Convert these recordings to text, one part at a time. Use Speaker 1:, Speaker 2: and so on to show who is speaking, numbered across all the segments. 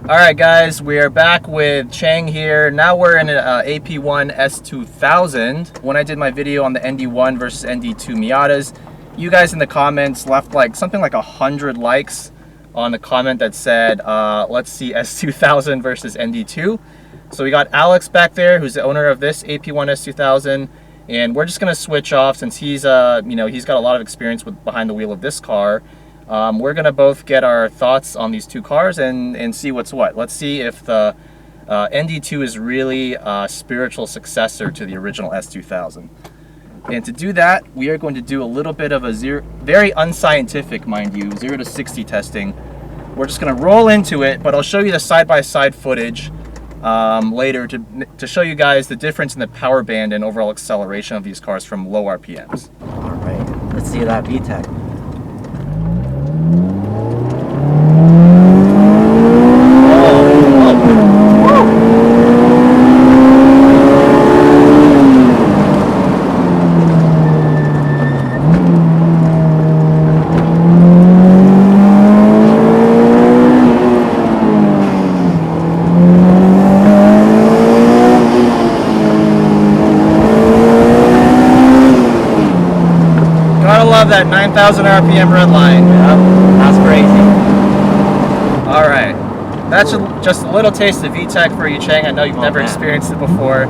Speaker 1: Alright guys, we are back with Chang here. Now we're in an AP1 S2000. When I did my video on the ND1 versus ND2 Miatas, you guys in the comments left like something like 100 likes on the comment that said, let's see S2000 versus ND2. So we got Alex back there, who's the owner of this AP1 S2000, and we're just gonna switch off since he's he's got a lot of experience with behind the wheel of this car. We're gonna both get our thoughts on these two cars and see what's what. Let's see if the ND2 is really a spiritual successor to the original S2000. And to do that, we are going to do a little bit of a very unscientific, mind you, 0 to 60 testing. We're just gonna roll into it, but I'll show you the side-by-side footage later to show you guys the difference in the power band and overall acceleration of these cars from low RPMs.
Speaker 2: All right, let's see that VTEC.
Speaker 1: Love that 9,000 RPM red line.
Speaker 2: Yep, that's crazy.
Speaker 1: All right, that's just a little taste of VTEC for you, Chang. I know you've never experienced it before.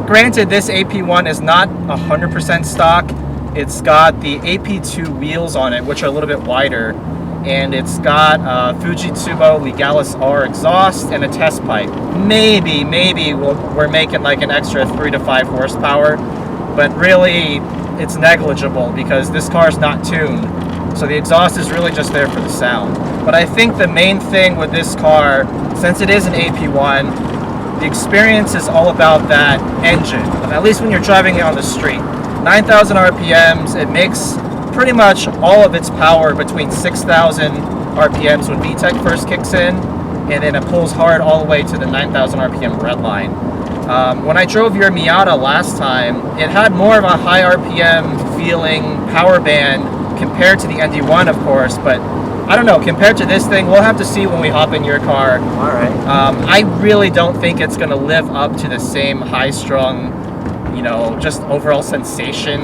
Speaker 1: Granted, this AP1 is not 100% stock. It's got the AP2 wheels on it, which are a little bit wider, and it's got Fujitsu Legalis R exhaust and a test pipe. Maybe we're making like an extra 3 to 5 horsepower, but really it's negligible because this car is not tuned, so the exhaust is really just there for the sound. But I think the main thing with this car, since it is an AP1, the experience is all about that engine, at least when you're driving it on the street. 9,000 RPMs, it makes pretty much all of its power between 6,000 RPMs when VTEC first kicks in, and then it pulls hard all the way to the 9,000 RPM red line. When I drove your Miata last time, it had more of a high RPM feeling power band compared to the ND1, of course, but I don't know, compared to this thing, we'll have to see when we hop in your car.
Speaker 2: All right.
Speaker 1: I really don't think it's going to live up to the same high-strung, just overall sensation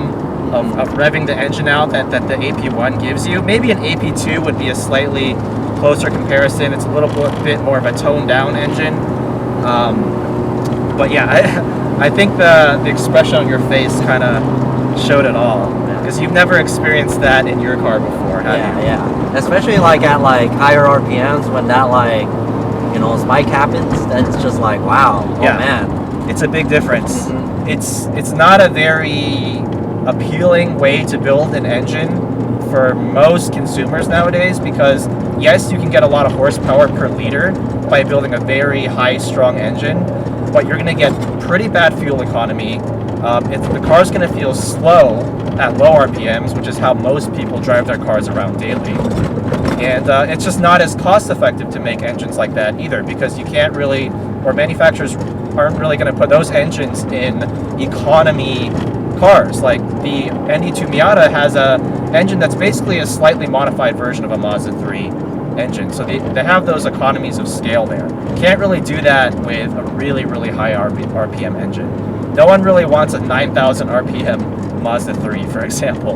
Speaker 1: of revving the engine out that the AP1 gives you. Maybe an AP2 would be a slightly closer comparison. It's a little bit more of a toned-down engine. But yeah, I think the expression on your face kind of showed it all, because you've never experienced that in your car before, have you?
Speaker 2: Yeah. Especially like at like higher RPMs when that spike happens, then it's just like, wow, oh man.
Speaker 1: It's a big difference. Mm-hmm. It's not a very appealing way to build an engine for most consumers nowadays, because yes, you can get a lot of horsepower per liter by building a very high-strung engine, but you're going to get pretty bad fuel economy. The car's going to feel slow at low RPMs, which is how most people drive their cars around daily. And it's just not as cost effective to make engines like that either, because you can't really, or manufacturers aren't really going to put those engines in economy cars. Like the ND2 Miata has a engine that's basically a slightly modified version of a Mazda 3 engine, so they have those economies of scale there. You can't really do that with a really high RPM engine. No one really wants a 9,000 RPM Mazda 3, for example.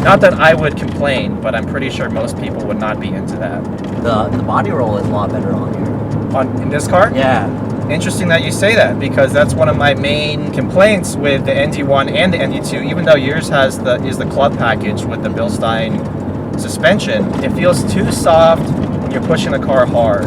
Speaker 1: Not that I would complain, but I'm pretty sure most people would not be into that.
Speaker 2: The body roll is a lot better on here.
Speaker 1: In this car?
Speaker 2: Yeah.
Speaker 1: Interesting that you say that, because that's one of my main complaints with the ND1 and the ND2. Even though yours is the club package with the Bilstein suspension, it feels too soft when you're pushing the car hard.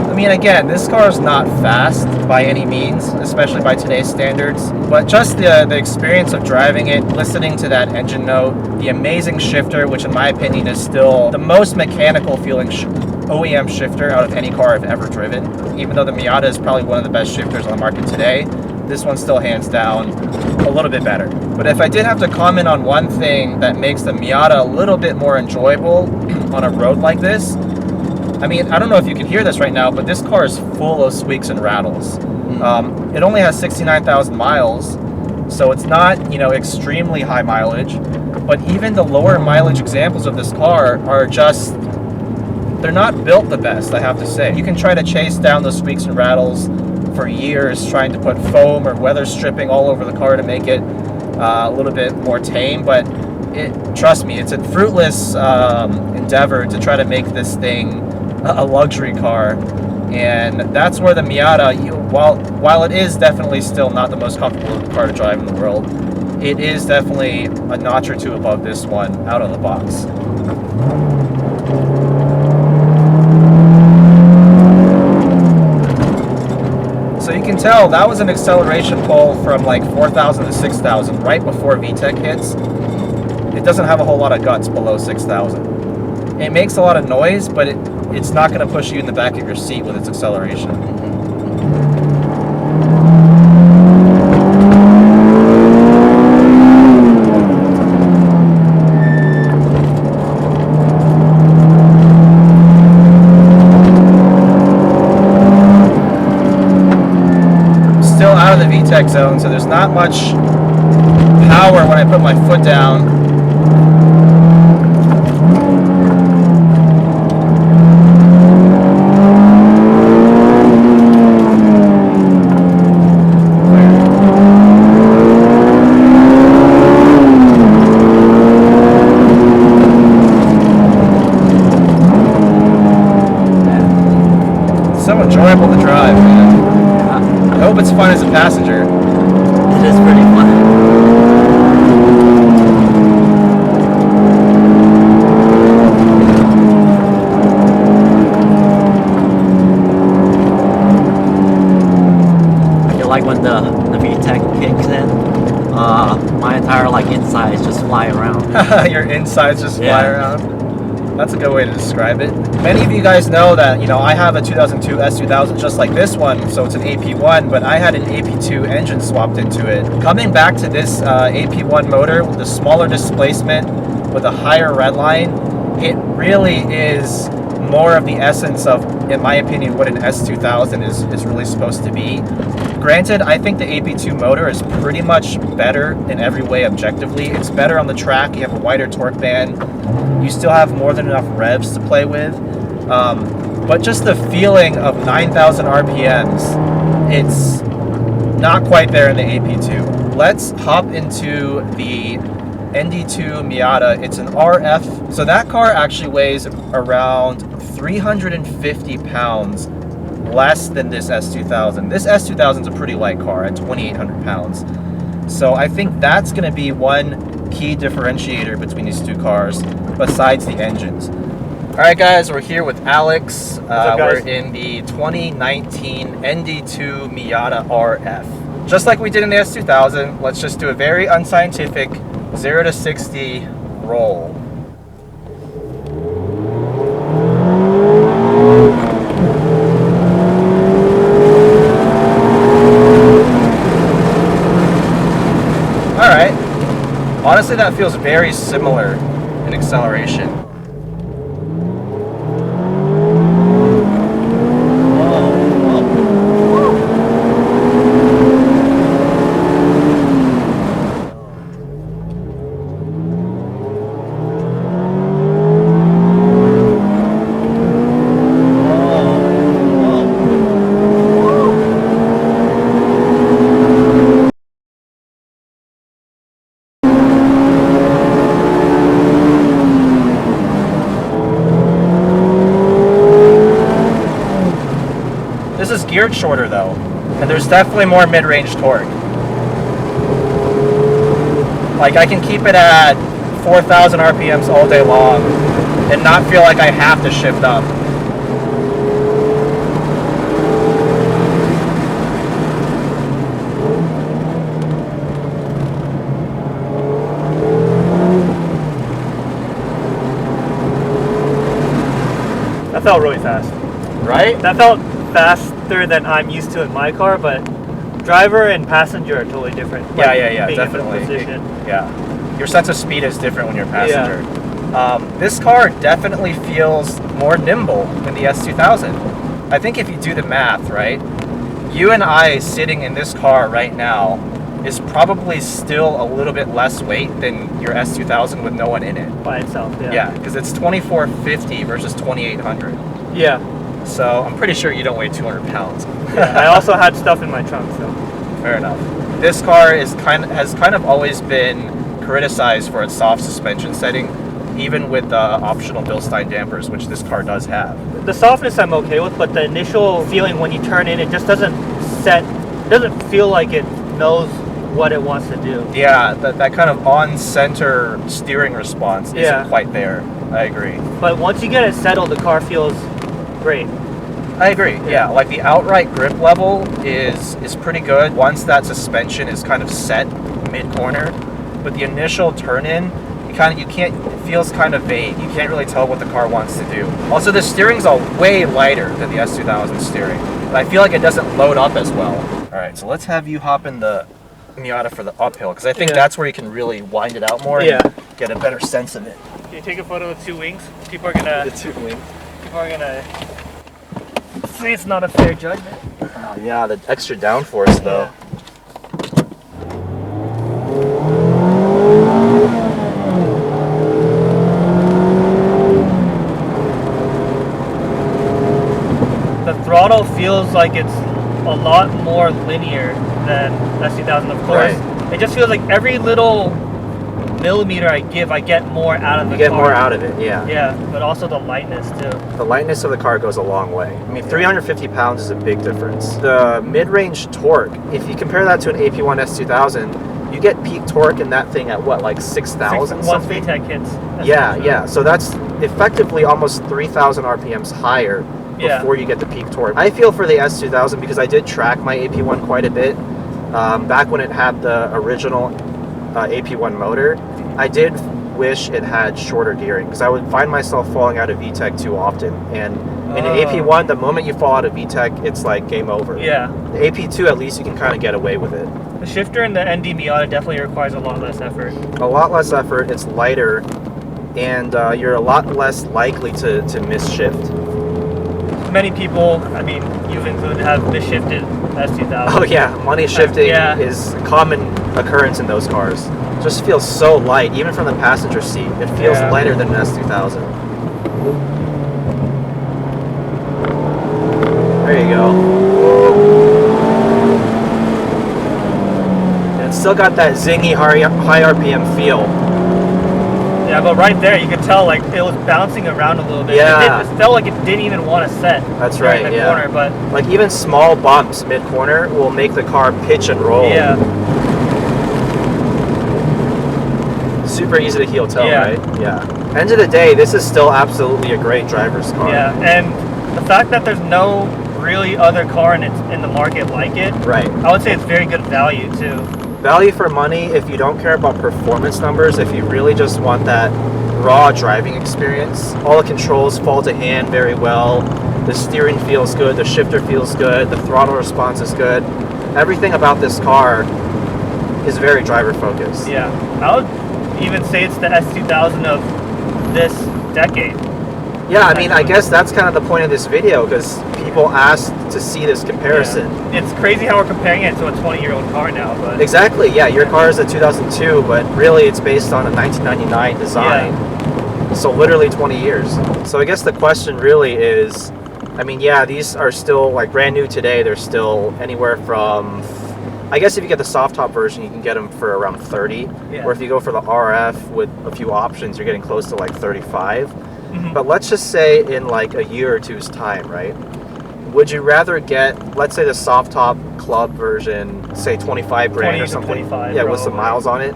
Speaker 1: I mean, again, this car is not fast by any means, especially by today's standards, but just the experience of driving it, listening to that engine note, the amazing shifter, which in my opinion is still the most mechanical feeling OEM shifter out of any car I've ever driven. Even though the Miata is probably one of the best shifters on the market today, this one still hands down a little bit better. But if I did have to comment on one thing that makes the Miata a little bit more enjoyable on a road like this, I mean, I don't know if you can hear this right now, but this car is full of squeaks and rattles. It only has 69,000 miles, So it's not, you know, extremely high mileage, but even the lower mileage examples of this car are just, they're not built the best, I have to say. You can try to chase down those squeaks and rattles for years, trying to put foam or weather stripping all over the car to make it a little bit more tame, but trust me, it's a fruitless endeavor to try to make this thing a luxury car. And that's where the Miata, while it is definitely still not the most comfortable car to drive in the world, it is definitely a notch or two above this one out of the box. So you can tell that was an acceleration pull from like 4,000 to 6,000 right before VTEC hits. It doesn't have a whole lot of guts below 6,000. It makes a lot of noise, but it's not going to push you in the back of your seat with its acceleration. Still out of the VTEC zone, so there's not much power when I put my foot down. Enjoyable to drive, man. Yeah. I hope it's fun as a passenger.
Speaker 2: It is pretty fun. I feel like when the VTEC kicks in, my entire like insides just fly around.
Speaker 1: Your insides just fly around. That's a good way to describe it. Many of you guys know that, you know, I have a 2002 S2000 just like this one, so it's an AP1, but I had an AP2 engine swapped into it. Coming back to this AP1 motor with the smaller displacement, with a higher redline, it really is more of the essence of, in my opinion, what an S2000 is really supposed to be. Granted, I think the AP2 motor is pretty much better in every way objectively. It's better on the track, you have a wider torque band, you still have more than enough revs to play with. But just the feeling of 9,000 RPMs, it's not quite there in the AP2. Let's hop into the ND2 Miata. It's an RF. So that car actually weighs around 350 pounds less than this S2000. This S2000 is a pretty light car at 2,800 pounds. So I think that's going to be one key differentiator between these two cars, besides the engines. All right, guys, we're here with Alex.
Speaker 3: What's up, guys?
Speaker 1: We're in the 2019 ND2 Miata RF. Just like we did in the S2000, let's just do a very unscientific 0 to 60 roll. All right. Honestly, that feels very similar in acceleration. This is geared shorter though, and there's definitely more mid-range torque. Like I can keep it at 4,000 RPMs all day long and not feel like I have to shift up.
Speaker 3: That felt really fast.
Speaker 1: Right?
Speaker 3: That felt faster than I'm used to in my car, but driver and passenger are totally different.
Speaker 1: Yeah,
Speaker 3: being
Speaker 1: definitely.
Speaker 3: In the position.
Speaker 1: Yeah. Your sense of speed is different when you're a passenger. This car definitely feels more nimble than the S2000. I think if you do the math, right? You and I sitting in this car right now is probably still a little bit less weight than your S2000 with no one in it.
Speaker 3: By itself, yeah.
Speaker 1: Yeah, because it's 2450 versus 2800.
Speaker 3: Yeah.
Speaker 1: So I'm pretty sure you don't weigh 200 pounds.
Speaker 3: Yeah, I also had stuff in my trunk, so.
Speaker 1: Fair enough. This car has kind of always been criticized for its soft suspension setting, even with the optional Bilstein dampers, which this car does have.
Speaker 3: The softness I'm okay with, but the initial feeling when you turn in, it just doesn't feel like it knows what it wants to do.
Speaker 1: Yeah, that kind of on-center steering response isn't quite there. I agree.
Speaker 3: But once you get it settled, the car feels great.
Speaker 1: I agree. Yeah, like the outright grip level is pretty good once that suspension is kind of set mid-corner. But the initial turn-in, it feels kind of vague. You can't really tell what the car wants to do. Also, the steering's way lighter than the S2000 steering. But I feel like it doesn't load up as well. All right, so let's have you hop in the Miata for the uphill, because I think that's where you can really wind it out more and get a better sense of it.
Speaker 3: Can you take a photo of 2 wings? People are gonna.
Speaker 1: The 2 wings.
Speaker 3: People are gonna say it's not a fair judgment.
Speaker 1: Oh, yeah, the extra downforce though.
Speaker 3: Yeah. The throttle feels like it's a lot more linear than S2000, of course. Right. It just feels like every little millimeter I get more out of the car.
Speaker 1: You get more out of it, yeah.
Speaker 3: Yeah, but also the lightness too.
Speaker 1: The lightness of the car goes a long way. I mean, 350 pounds is a big difference. The mid-range torque, if you compare that to an AP1 S2000, you get peak torque in that thing at what, like 6,000
Speaker 3: once VTEC hits.
Speaker 1: Yeah. So that's effectively almost 3,000 RPMs higher before you get the peak torque. I feel for the S2000 because I did track my AP1 quite a bit. Back when it had the original AP1 motor, I did wish it had shorter gearing because I would find myself falling out of VTEC too often. And in an AP1, the moment you fall out of VTEC, it's like game over.
Speaker 3: Yeah.
Speaker 1: The AP2, at least you can kind of get away with it.
Speaker 3: The shifter in the ND Miata definitely requires a lot less effort.
Speaker 1: A lot less effort, it's lighter, and you're a lot less likely to miss-shift.
Speaker 3: Many people, I mean, you've included, have misshifted S2000.
Speaker 1: Oh yeah, money shifting is a common occurrence in those cars. Just feels so light, even from the passenger seat. It feels lighter than an S2000. There you go. And it's still got that zingy high RPM feel.
Speaker 3: Yeah, but right there, you could tell like it was bouncing around a little bit.
Speaker 1: Yeah.
Speaker 3: It felt like it didn't even want to set.
Speaker 1: That's right,
Speaker 3: in the corner, but
Speaker 1: like even small bumps mid-corner will make the car pitch and roll.
Speaker 3: Yeah.
Speaker 1: Super easy to heel toe, right? Yeah. End of the day, this is still absolutely a great driver's car.
Speaker 3: Yeah, and the fact that there's no really other car in the market like it,
Speaker 1: right?
Speaker 3: I would say it's very good value too.
Speaker 1: Value for money if you don't care about performance numbers, if you really just want that raw driving experience. All the controls fall to hand very well. The steering feels good, the shifter feels good, the throttle response is good. Everything about this car is very driver focused.
Speaker 3: Yeah, I would even say it's the S2000 of this decade.
Speaker 1: Yeah, I mean, I guess that's kind of the point of this video because people asked to see this comparison.
Speaker 3: Yeah. It's crazy how we're comparing it to a 20-year-old car now, but
Speaker 1: exactly. Yeah, your car is a 2002, but really it's based on a 1999 design. Yeah. So literally 20 years. So I guess the question really is, I mean, yeah, these are still like brand new today. They're still anywhere from, I guess if you get the soft top version, you can get them for around 30. Yeah. Or if you go for the RF with a few options, you're getting close to like 35. But let's just say in like a year or two's time, right? Would you rather get, let's say the soft top club version, say 25 grand or something? Yeah, with some miles on it.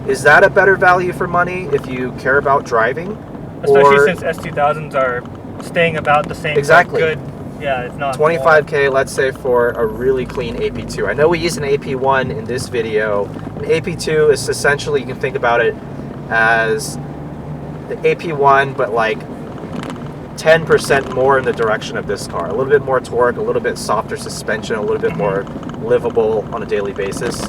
Speaker 1: Is that a better value for money if you care about driving?
Speaker 3: Especially since S2000s are staying about the same.
Speaker 1: Exactly.
Speaker 3: Good. Yeah, it's not
Speaker 1: 25K, let's say, for a really clean AP2. I know we use an AP1 in this video. An AP2 is essentially, you can think about it as the AP1, but like 10% more in the direction of this car. A little bit more torque, a little bit softer suspension, a little bit more livable on a daily basis.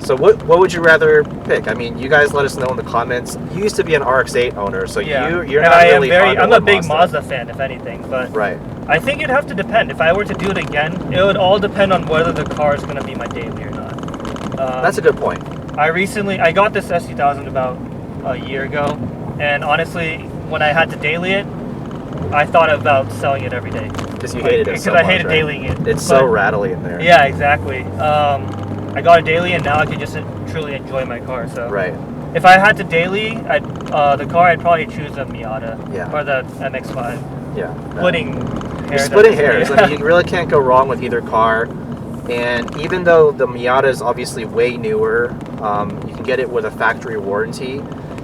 Speaker 1: So what would you rather pick? I mean, you guys let us know in the comments. You used to be an RX-8 owner, so you're not really
Speaker 3: I'm a big Mazda fan, if anything, but
Speaker 1: right.
Speaker 3: I think it'd have to depend. If I were to do it again, it would all depend on whether the car is going to be my daily or not.
Speaker 4: That's a good point.
Speaker 3: I got this S2000 about a year ago, and honestly, when I had to daily it, I thought about selling it every day.
Speaker 4: Because you hated it so
Speaker 3: much,
Speaker 4: much,
Speaker 3: I hated
Speaker 4: right?
Speaker 3: dailying it.
Speaker 4: It's so rattly in there.
Speaker 3: Yeah, exactly. I got a daily, and now I can just truly enjoy my car. So
Speaker 4: Right.
Speaker 3: if I had to daily, the car, I'd probably choose the Miata or the MX-5.
Speaker 4: Yeah.
Speaker 3: Splitting hairs.
Speaker 4: You're splitting hairs. I mean, you really can't go wrong with either car. And even though the Miata is obviously way newer, you can get it with a factory warranty.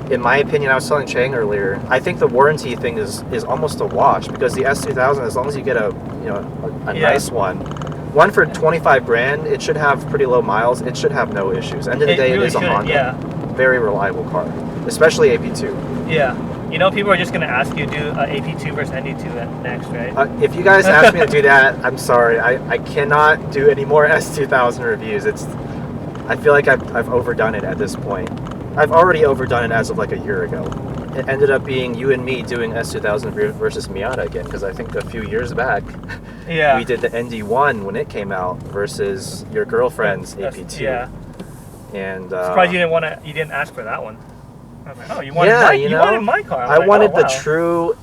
Speaker 4: In my opinion, I was telling Chang earlier, I think the warranty thing is almost a wash, because the S2000, as long as you get a nice one for 25 grand, it should have pretty low miles. It should have no issues. End of the day,
Speaker 3: really
Speaker 4: it is a Honda.
Speaker 3: Yeah.
Speaker 4: Very reliable car, especially AP2.
Speaker 3: Yeah. You know, people are just going to ask you to do AP2 versus ND2 next, right?
Speaker 4: If you guys ask me to do that, I'm sorry. I cannot do any more S2000 reviews. I feel like I've overdone it at this point. I've already overdone it as of like a year ago. It ended up being you and me doing S2000 versus Miata again, because I think a few years back we did the ND1 when it came out versus your girlfriend's AP2.
Speaker 3: Yeah.
Speaker 4: And
Speaker 3: surprised you didn't ask for that one. I was like, oh, you wanted my car.
Speaker 4: I wanted the true,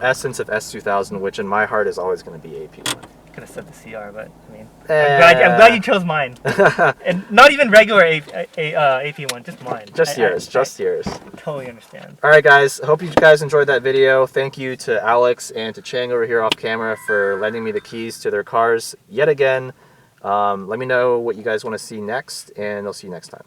Speaker 4: essence of S2000, which in my heart is always going to be AP1.
Speaker 3: Could have said the CR, but I mean, I'm glad you chose mine, and not even regular AP1, just mine.
Speaker 4: Just yours.
Speaker 3: Totally understand.
Speaker 4: All right, guys. Hope you guys enjoyed that video. Thank you to Alex and to Chang over here off camera for lending me the keys to their cars yet again. Let me know what you guys want to see next, and I'll see you next time.